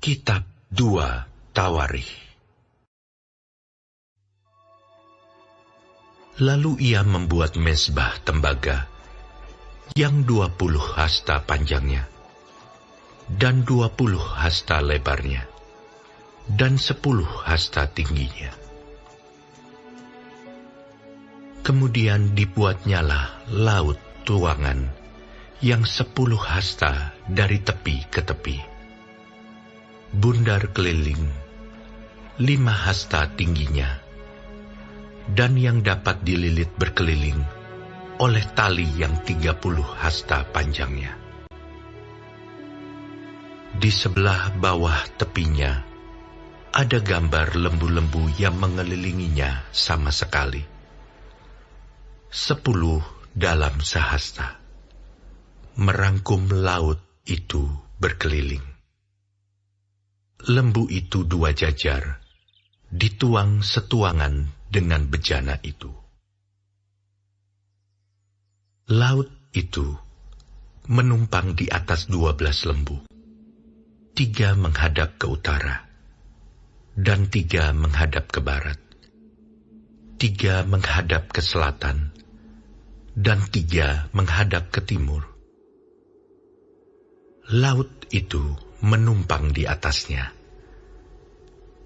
Kitab 2 Tawarikh. Lalu ia membuat mezbah tembaga yang 20 hasta panjangnya, dan 20 hasta lebarnya, dan 10 hasta tingginya. Kemudian dibuatnyalah laut tuangan yang 10 hasta dari tepi ke tepi. Bundar keliling 5 hasta tingginya, dan yang dapat dililit berkeliling oleh tali yang 30 hasta panjangnya. Di sebelah bawah tepinya ada gambar lembu-lembu yang mengelilinginya sama sekali. 10 dalam sehasta, merangkum laut itu berkeliling. Lembu itu 2 jajar, dituang setuangan dengan bejana itu. Laut itu menumpang di atas 12 lembu. 3 menghadap ke utara, dan 3 menghadap ke barat. 3 menghadap ke selatan, dan 3 menghadap ke timur. Laut itu menumpang di atasnya,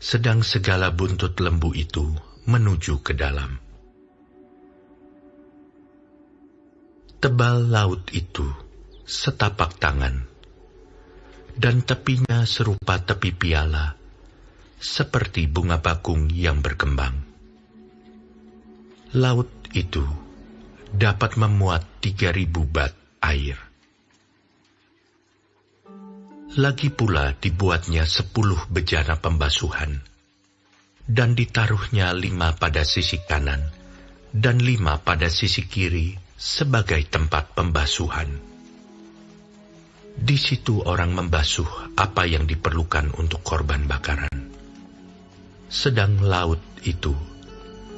sedang segala buntut lembu itu menuju ke dalam. Tebal laut itu setapak tangan, dan tepinya serupa tepi piala, seperti bunga bakung yang berkembang. Laut itu dapat memuat 3.000 bat air. Lagi pula dibuatnya 10 bejana pembasuhan, dan ditaruhnya 5 pada sisi kanan, dan 5 pada sisi kiri sebagai tempat pembasuhan. Di situ orang membasuh apa yang diperlukan untuk korban bakaran. Sedang laut itu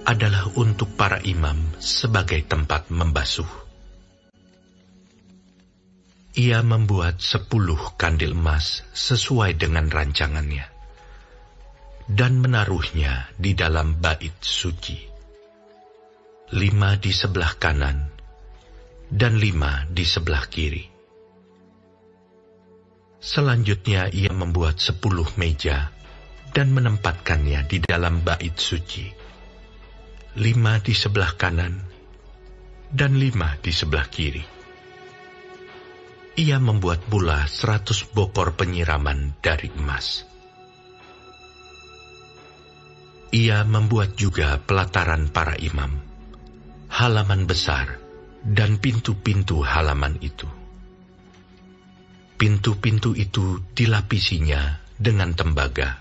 adalah untuk para imam sebagai tempat membasuh. Ia membuat 10 kandil emas sesuai dengan rancangannya, dan menaruhnya di dalam bait suci. 5 di sebelah kanan, dan 5 di sebelah kiri. Selanjutnya ia membuat 10 meja, dan menempatkannya di dalam bait suci. 5 di sebelah kanan, dan 5 di sebelah kiri. Ia membuat pula 100 bokor penyiraman dari emas. Ia membuat juga pelataran para imam, halaman besar, dan pintu-pintu halaman itu. Pintu-pintu itu dilapisinya dengan tembaga.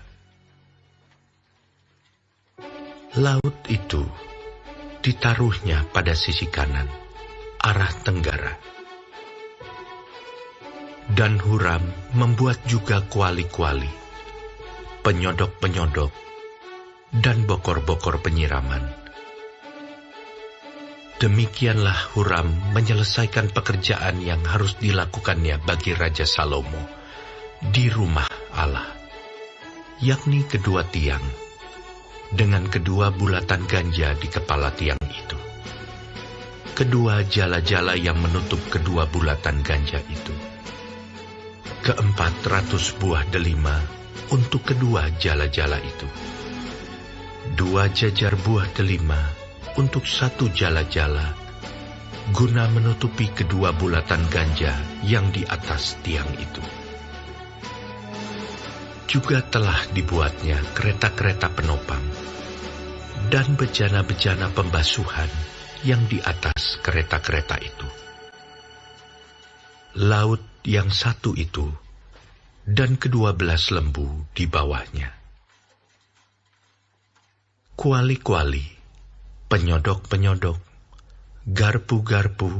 Laut itu ditaruhnya pada sisi kanan, arah tenggara. Dan Huram membuat juga kuali-kuali, penyodok-penyodok, dan bokor-bokor penyiraman. Demikianlah Huram menyelesaikan pekerjaan yang harus dilakukannya bagi Raja Salomo di rumah Allah, yakni kedua tiang, dengan kedua bulatan ganja di kepala tiang itu, kedua jala-jala yang menutup kedua bulatan ganja itu, 400 buah delima untuk kedua jala-jala itu, 2 jajar buah delima untuk 1 jala-jala, guna menutupi kedua bulatan ganja yang di atas tiang itu. Juga telah dibuatnya kereta-kereta penopang dan bejana-bejana pembasuhan yang di atas kereta-kereta itu. Laut yang 1 itu dan ke-12 lembu di bawahnya. Kuali-kuali, penyodok-penyodok, garpu-garpu,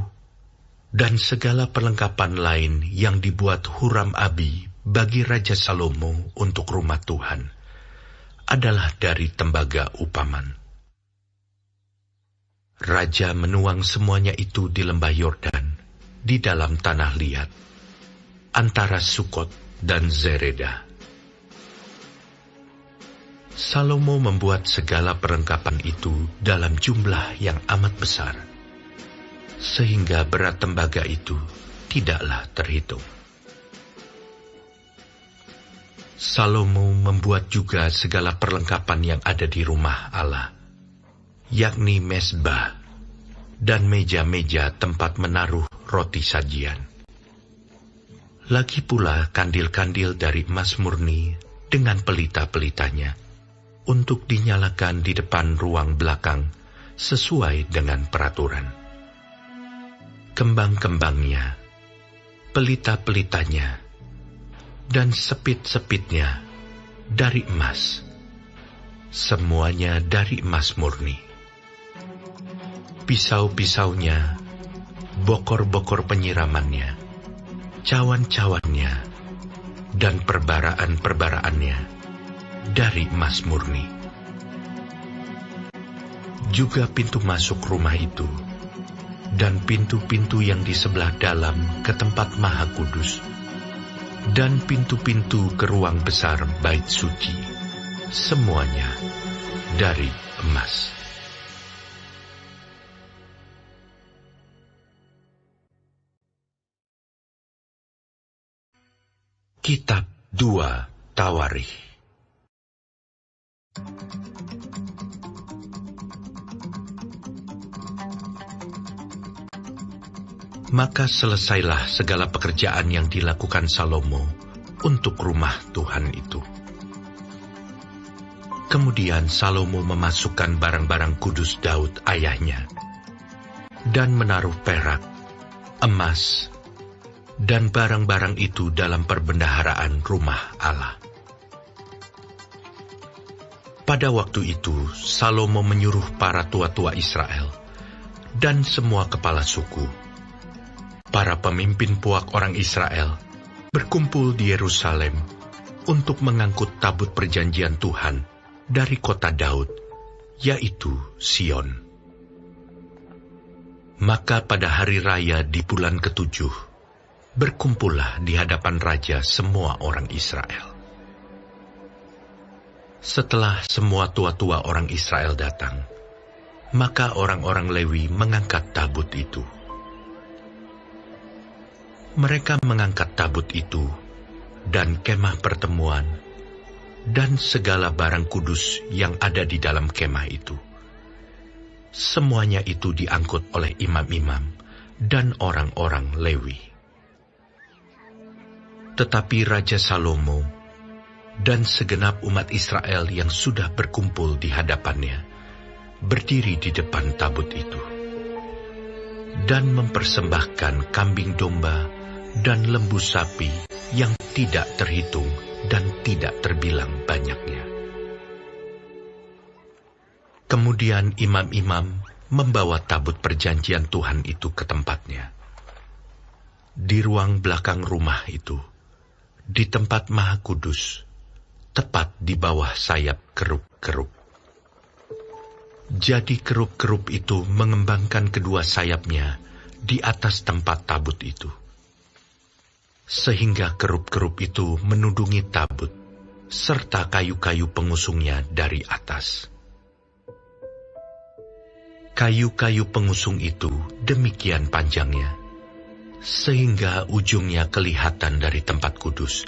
dan segala perlengkapan lain yang dibuat Huram-Abi bagi Raja Salomo untuk rumah Tuhan adalah dari tembaga upaman. Raja menuang semuanya itu di lembah Yordan, di dalam tanah liat, antara Sukot dan Zereda. Salomo membuat segala perlengkapan itu dalam jumlah yang amat besar, sehingga berat tembaga itu tidaklah terhitung. Salomo membuat juga segala perlengkapan yang ada di rumah Allah, yakni mezbah dan meja-meja tempat menaruh roti sajian. Lagi pula kandil-kandil dari emas murni dengan pelita-pelitanya untuk dinyalakan di depan ruang belakang sesuai dengan peraturan. Kembang-kembangnya, pelita-pelitanya, dan sepit-sepitnya dari emas, semuanya dari emas murni. Pisau-pisaunya, bokor-bokor penyiramannya, cawan-cawannya, dan perbaraan-perbaraannya dari emas murni. Juga pintu masuk rumah itu, dan pintu-pintu yang di sebelah dalam ke tempat Maha Kudus, dan pintu-pintu ke ruang besar bait suci, semuanya dari emas. Kitab 2 Tawarikh. Maka selesailah segala pekerjaan yang dilakukan Salomo untuk rumah Tuhan itu. Kemudian Salomo memasukkan barang-barang kudus Daud ayahnya, dan menaruh perak, emas, dan barang-barang itu dalam perbendaharaan rumah Allah. Pada waktu itu, Salomo menyuruh para tua-tua Israel dan semua kepala suku, para pemimpin puak orang Israel, berkumpul di Yerusalem untuk mengangkut tabut perjanjian Tuhan dari kota Daud, yaitu Sion. Maka pada hari raya di bulan ke-7, berkumpullah di hadapan raja semua orang Israel. Setelah semua tua-tua orang Israel datang, maka orang-orang Lewi mengangkat tabut itu. Mereka mengangkat tabut itu, dan kemah pertemuan, dan segala barang kudus yang ada di dalam kemah itu. Semuanya itu diangkut oleh imam-imam dan orang-orang Lewi. Tetapi Raja Salomo dan segenap umat Israel yang sudah berkumpul di hadapannya berdiri di depan tabut itu, dan mempersembahkan kambing domba dan lembu sapi yang tidak terhitung dan tidak terbilang banyaknya. Kemudian imam-imam membawa tabut perjanjian Tuhan itu ke tempatnya. Di ruang belakang rumah itu, di tempat Maha Kudus, tepat di bawah sayap kerup-kerup. Jadi kerup-kerup itu mengembangkan kedua sayapnya di atas tempat tabut itu, sehingga kerup-kerup itu menudungi tabut, serta kayu-kayu pengusungnya dari atas. Kayu-kayu pengusung itu demikian panjangnya, sehingga ujungnya kelihatan dari tempat kudus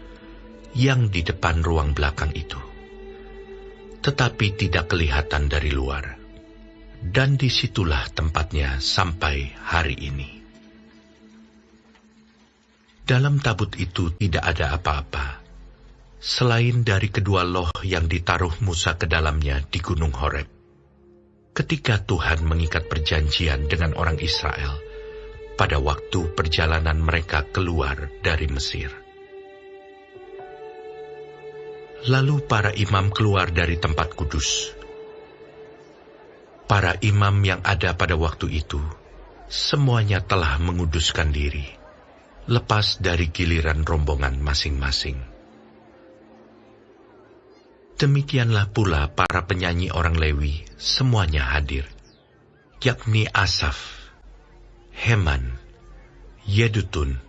yang di depan ruang belakang itu, tetapi tidak kelihatan dari luar. Dan disitulah tempatnya sampai hari ini. Dalam tabut itu tidak ada apa-apa, selain dari kedua loh yang ditaruh Musa ke dalamnya di Gunung Horeb, ketika Tuhan mengikat perjanjian dengan orang Israel pada waktu perjalanan mereka keluar dari Mesir. Lalu para imam keluar dari tempat kudus. Para imam yang ada pada waktu itu, semuanya telah menguduskan diri, lepas dari giliran rombongan masing-masing. Demikianlah pula para penyanyi orang Lewi, semuanya hadir, yakni Asaf, Heman, Yedutun,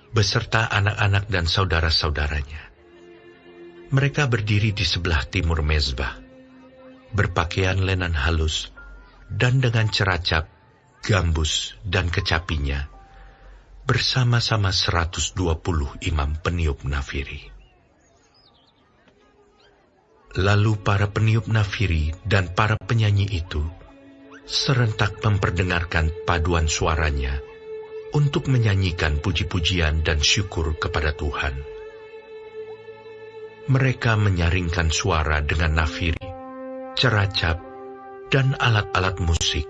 beserta anak-anak dan saudara-saudaranya. Mereka berdiri di sebelah timur mezbah, berpakaian lenan halus, dan dengan ceracap, gambus, dan kecapinya, bersama-sama 120 imam peniup nafiri. Lalu para peniup nafiri dan para penyanyi itu serentak memperdengarkan paduan suaranya untuk menyanyikan puji-pujian dan syukur kepada Tuhan. Mereka menyaringkan suara dengan nafiri, ceracap, dan alat-alat musik,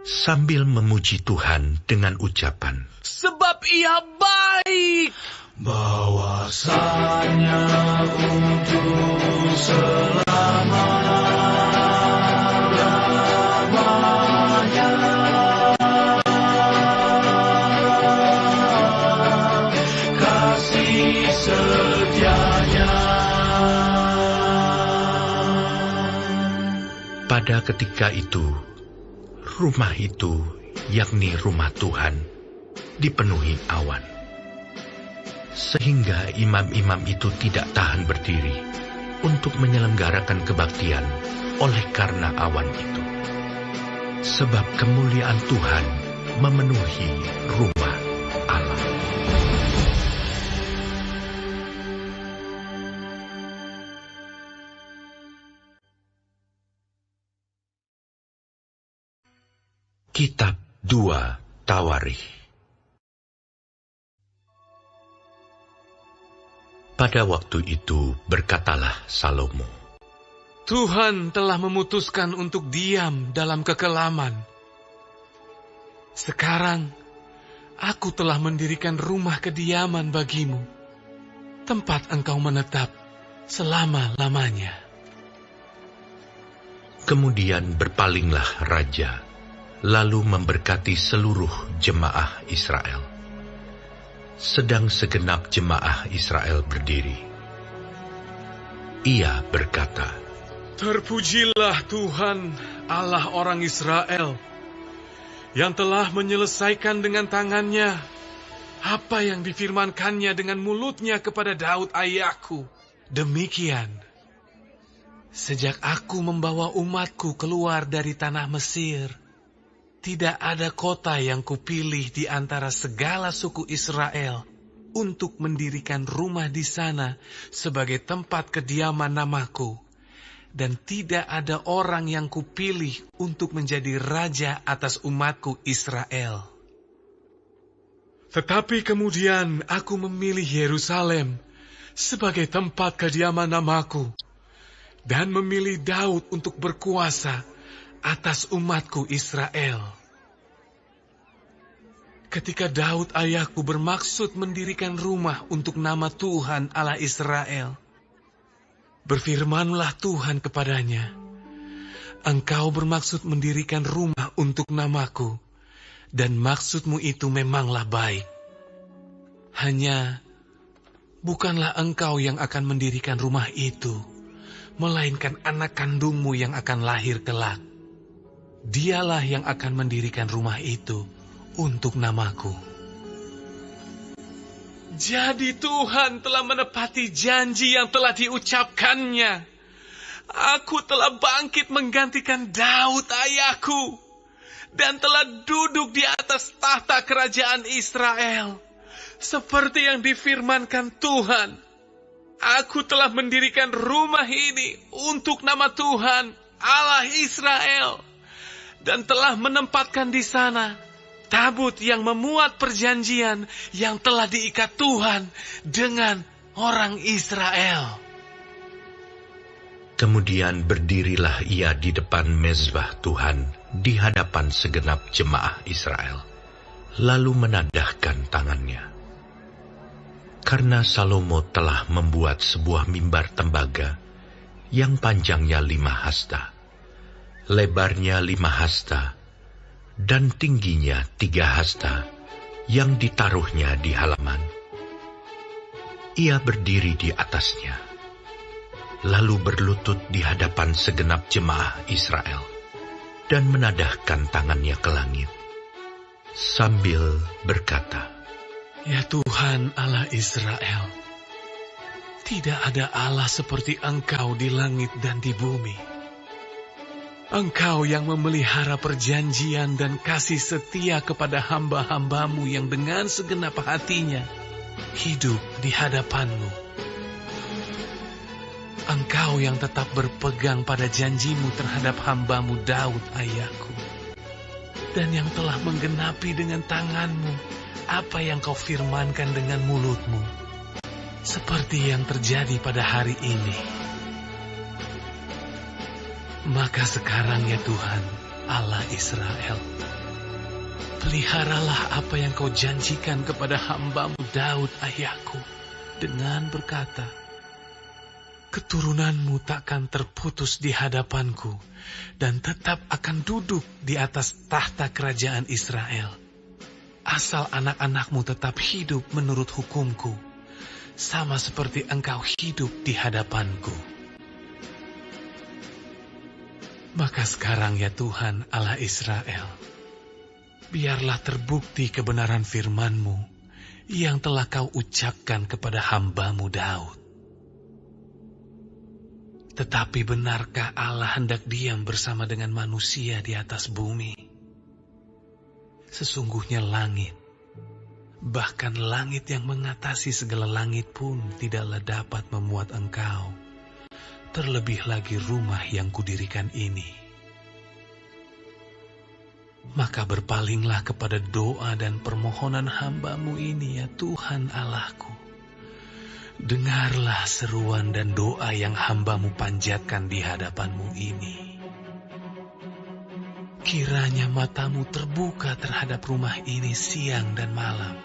sambil memuji Tuhan dengan ucapan, "Sebab Ia baik, bahwasanya untuk selama-lamanya kasih setianya." Pada ketika itu, rumah itu, yakni rumah Tuhan, dipenuhi awan. Sehingga imam-imam itu tidak tahan berdiri untuk menyelenggarakan kebaktian oleh karena awan itu. Sebab kemuliaan Tuhan memenuhi rumah Allah. Kitab 2 Tawarikh. Pada waktu itu berkatalah Salomo, Tuhan telah memutuskan untuk diam dalam kekelaman. Sekarang, aku telah mendirikan rumah kediaman bagimu, tempat engkau menetap selama-lamanya. Kemudian berpalinglah raja, lalu memberkati seluruh jemaah Israel. Sedang segenap jemaah Israel berdiri, ia berkata, Terpujilah Tuhan, Allah orang Israel, yang telah menyelesaikan dengan tangannya apa yang difirmankannya dengan mulutnya kepada Daud ayahku. Demikian, sejak aku membawa umatku keluar dari tanah Mesir, tidak ada kota yang kupilih di antara segala suku Israel untuk mendirikan rumah di sana sebagai tempat kediaman namaku. Dan tidak ada orang yang kupilih untuk menjadi raja atas umatku Israel. Tetapi kemudian aku memilih Yerusalem sebagai tempat kediaman namaku, dan memilih Daud untuk berkuasa atas umatku Israel. Ketika Daud ayahku bermaksud mendirikan rumah untuk nama Tuhan Allah Israel, berfirmanlah Tuhan kepadanya, Engkau bermaksud mendirikan rumah untuk namaku, dan maksudmu itu memanglah baik. Hanya, bukanlah engkau yang akan mendirikan rumah itu, melainkan anak kandungmu yang akan lahir kelak. Dialah yang akan mendirikan rumah itu untuk namaku. Jadi Tuhan telah menepati janji yang telah diucapkannya. Aku telah bangkit menggantikan Daud ayahku, dan telah duduk di atas tahta kerajaan Israel, seperti yang difirmankan Tuhan. Aku telah mendirikan rumah ini untuk nama Tuhan, Allah Israel, dan telah menempatkan di sana tabut yang memuat perjanjian yang telah diikat Tuhan dengan orang Israel. Kemudian berdirilah ia di depan mezbah Tuhan di hadapan segenap jemaah Israel, lalu menadahkan tangannya. Karena Salomo telah membuat sebuah mimbar tembaga yang panjangnya 5 hasta, lebarnya 5 hasta, dan tingginya 3 hasta, yang ditaruhnya di halaman. Ia berdiri di atasnya, lalu berlutut di hadapan segenap jemaah Israel, dan menadahkan tangannya ke langit, sambil berkata, Ya Tuhan Allah Israel, Tidak ada Allah seperti Engkau di langit dan di bumi. Engkau yang memelihara perjanjian dan kasih setia kepada hamba-hambamu yang dengan segenap hatinya hidup di hadapan-Mu. Engkau yang tetap berpegang pada janji-Mu terhadap hamba-Mu Daud ayahku, dan yang telah menggenapi dengan tangan-Mu apa yang Kau firmankan dengan mulut-Mu, seperti yang terjadi pada hari ini. Maka sekarang ya Tuhan, Allah Israel, peliharalah apa yang Kau janjikan kepada hamba-Mu Daud ayahku, dengan berkata, keturunan-Mu takkan terputus di hadapanku, dan tetap akan duduk di atas tahta kerajaan Israel, asal anak-anak-Mu tetap hidup menurut hukum-Ku, sama seperti Engkau hidup di hadapanku. Maka sekarang ya Tuhan Allah Israel, biarlah terbukti kebenaran firman-Mu yang telah Kau ucapkan kepada hamba-Mu Daud. Tetapi benarkah Allah hendak diam bersama dengan manusia di atas bumi? Sesungguhnya langit, bahkan langit yang mengatasi segala langit pun tidaklah dapat memuat Engkau, terlebih lagi rumah yang kudirikan ini. Maka berpalinglah kepada doa dan permohonan hamba-Mu ini ya Tuhan Allahku. Dengarlah seruan dan doa yang hamba-Mu panjatkan di hadapan-Mu ini. Kiranya mata-Mu terbuka terhadap rumah ini siang dan malam,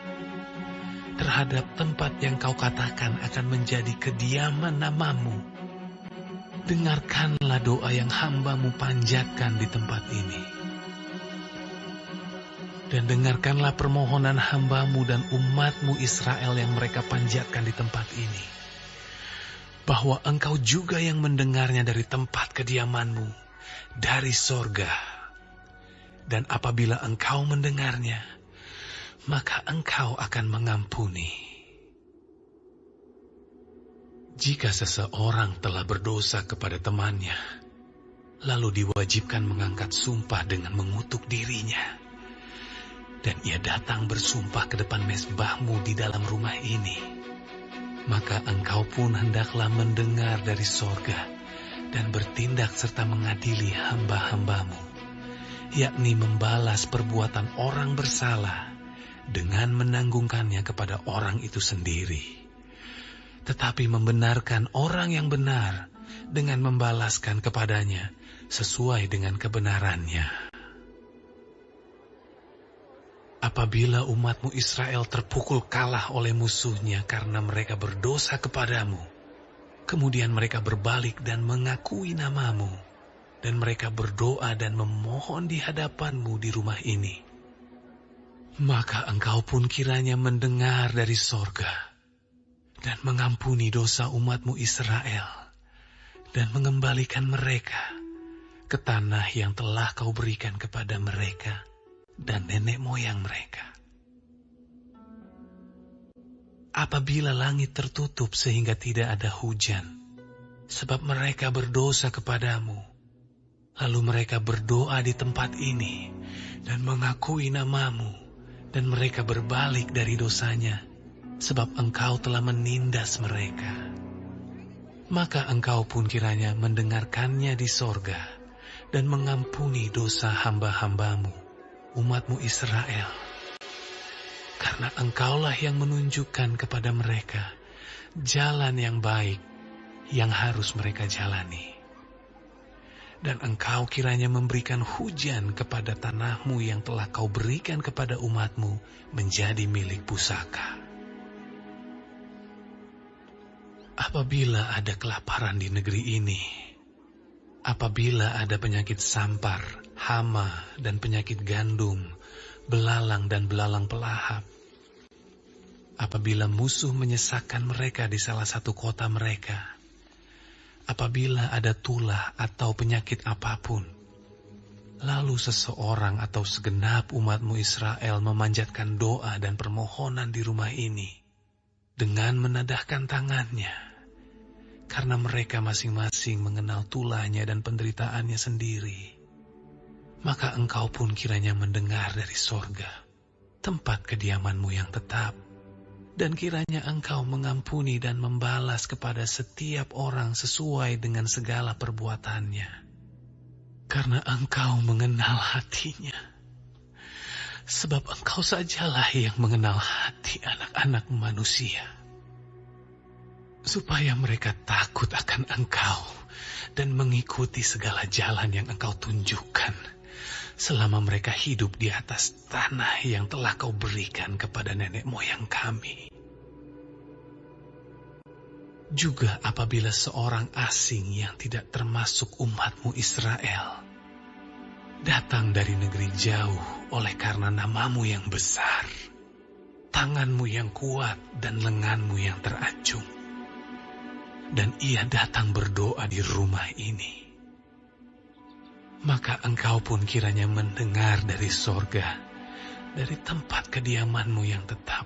terhadap tempat yang Kau katakan akan menjadi kediaman nama-Mu. Dengarkanlah doa yang hamba-Mu panjatkan di tempat ini. Dan dengarkanlah permohonan hamba-Mu dan umat-Mu Israel yang mereka panjatkan di tempat ini, bahwa Engkau juga yang mendengarnya dari tempat kediaman-Mu, dari sorga. Dan apabila Engkau mendengarnya, maka Engkau akan mengampuni. Jika seseorang telah berdosa kepada temannya, lalu diwajibkan mengangkat sumpah dengan mengutuk dirinya, dan ia datang bersumpah ke depan mezbah-Mu di dalam rumah ini, maka Engkau pun hendaklah mendengar dari sorga dan bertindak serta mengadili hamba-hamba-Mu, yakni membalas perbuatan orang bersalah dengan menanggungkannya kepada orang itu sendiri, tetapi membenarkan orang yang benar dengan membalaskan kepadanya sesuai dengan kebenarannya. Apabila umat-Mu Israel terpukul kalah oleh musuhnya karena mereka berdosa kepadamu, kemudian mereka berbalik dan mengakui nama-Mu, dan mereka berdoa dan memohon di hadapan-Mu di rumah ini, maka Engkau pun kiranya mendengar dari sorga dan mengampuni dosa umat-Mu Israel, dan mengembalikan mereka ke tanah yang telah Kau berikan kepada mereka dan nenek moyang mereka. Apabila langit tertutup sehingga tidak ada hujan, sebab mereka berdosa kepadamu, lalu mereka berdoa di tempat ini dan mengakui nama-Mu, dan mereka berbalik dari dosanya, sebab Engkau telah menindas mereka, maka Engkau pun kiranya mendengarkannya di sorga dan mengampuni dosa hamba-hamba-Mu, umat-Mu Israel, karena Engkaulah yang menunjukkan kepada mereka jalan yang baik yang harus mereka jalani. Dan Engkau kiranya memberikan hujan kepada tanah-Mu yang telah Kau berikan kepada umat-Mu menjadi milik pusaka. Apabila ada kelaparan di negeri ini, apabila ada penyakit sampar, hama, dan penyakit gandum, belalang dan belalang pelahap, apabila musuh menyesakkan mereka di salah satu kota mereka, apabila ada tulah atau penyakit apapun, lalu seseorang atau segenap umat-Mu Israel memanjatkan doa dan permohonan di rumah ini, dengan menadahkan tangannya karena mereka masing-masing mengenal tulahnya dan penderitaannya sendiri, maka Engkau pun kiranya mendengar dari sorga, tempat kediaman-Mu yang tetap, dan kiranya Engkau mengampuni dan membalas kepada setiap orang sesuai dengan segala perbuatannya. Karena Engkau mengenal hatinya, sebab Engkau sajalah yang mengenal hati anak-anak manusia, supaya mereka takut akan Engkau dan mengikuti segala jalan yang Engkau tunjukkan, selama mereka hidup di atas tanah yang telah Kau berikan kepada nenek moyang kami. Juga apabila seorang asing yang tidak termasuk umat-Mu Israel datang dari negeri jauh oleh karena nama-Mu yang besar, tangan-Mu yang kuat dan lengan-Mu yang teracung, dan ia datang berdoa di rumah ini, maka Engkau pun kiranya mendengar dari sorga, dari tempat kediaman-Mu yang tetap,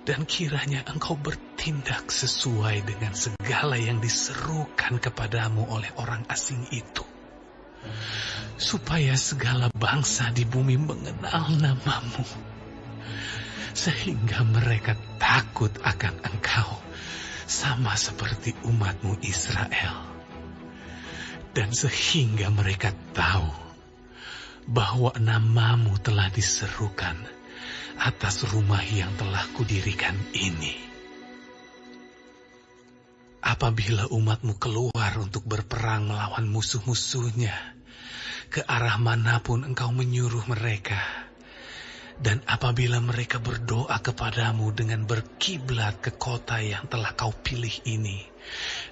dan kiranya Engkau bertindak sesuai dengan segala yang diserukan kepadamu oleh orang asing itu, supaya segala bangsa di bumi mengenal nama-Mu, sehingga mereka takut akan Engkau, sama seperti umat-Mu Israel. Dan sehingga mereka tahu bahwa nama-Mu telah diserukan atas rumah yang telah kudirikan ini. Apabila umat-Mu keluar untuk berperang melawan musuh-musuhnya, ke arah manapun Engkau menyuruh mereka, dan apabila mereka berdoa kepadamu dengan berkiblat ke kota yang telah Kau pilih ini,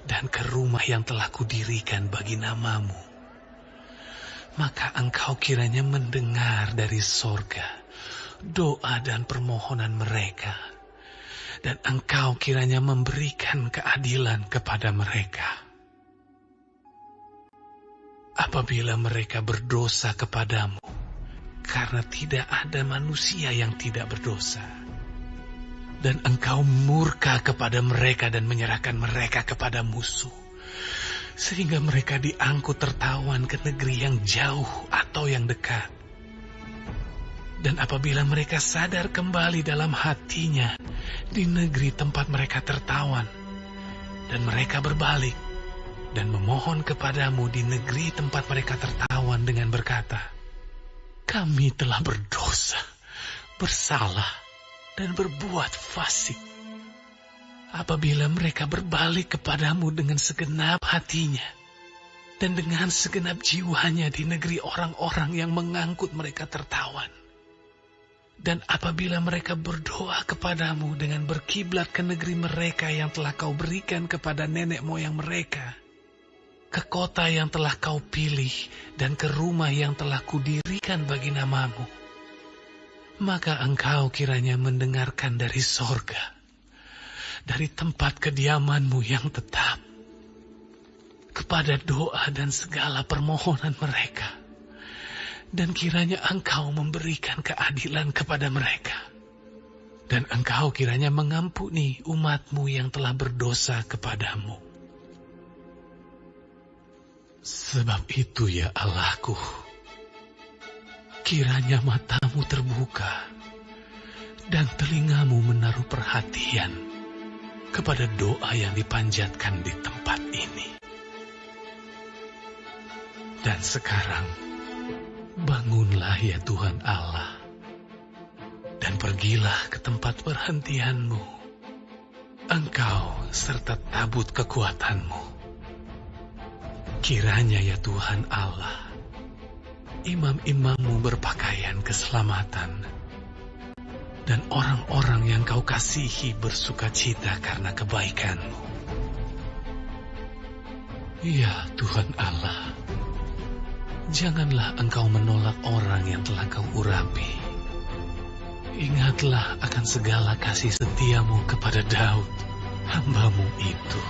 dan ke rumah yang telah kudirikan bagi nama-Mu, maka Engkau kiranya mendengar dari sorga doa dan permohonan mereka, dan Engkau kiranya memberikan keadilan kepada mereka. Apabila mereka berdosa kepadamu, karena tidak ada manusia yang tidak berdosa, dan Engkau murka kepada mereka dan menyerahkan mereka kepada musuh, sehingga mereka diangkut tertawan ke negeri yang jauh atau yang dekat. Dan apabila mereka sadar kembali dalam hatinya di negeri tempat mereka tertawan, dan mereka berbalik dan memohon kepadamu di negeri tempat mereka tertawan dengan berkata, kami telah berdosa, bersalah, dan berbuat fasik. Apabila mereka berbalik kepadamu dengan segenap hatinya, dan dengan segenap jiwanya di negeri orang-orang yang mengangkut mereka tertawan, dan apabila mereka berdoa kepadamu dengan berkiblat ke negeri mereka yang telah Kau berikan kepada nenek moyang mereka, ke kota yang telah Kau pilih, dan ke rumah yang telah kudirikan bagi nama-Mu, maka Engkau kiranya mendengarkan dari sorga, dari tempat kediaman-Mu yang tetap, kepada doa dan segala permohonan mereka, dan kiranya Engkau memberikan keadilan kepada mereka, dan Engkau kiranya mengampuni umat-Mu yang telah berdosa kepadamu. Sebab itu ya Allahku, kiranya matamu terbuka dan telingamu menaruh perhatian kepada doa yang dipanjatkan di tempat ini. Dan sekarang, bangunlah ya Tuhan Allah, dan pergilah ke tempat perhentian-Mu, Engkau serta tabut kekuatan-Mu. Kiranya ya Tuhan Allah, imam-imam-Mu berpakaian keselamatan, dan orang-orang yang Kau kasihi bersukacita karena kebaikan-Mu. Ya Tuhan Allah, janganlah Engkau menolak orang yang telah Kau urapi. Ingatlah akan segala kasih setia-Mu kepada Daud, hamba-Mu itu.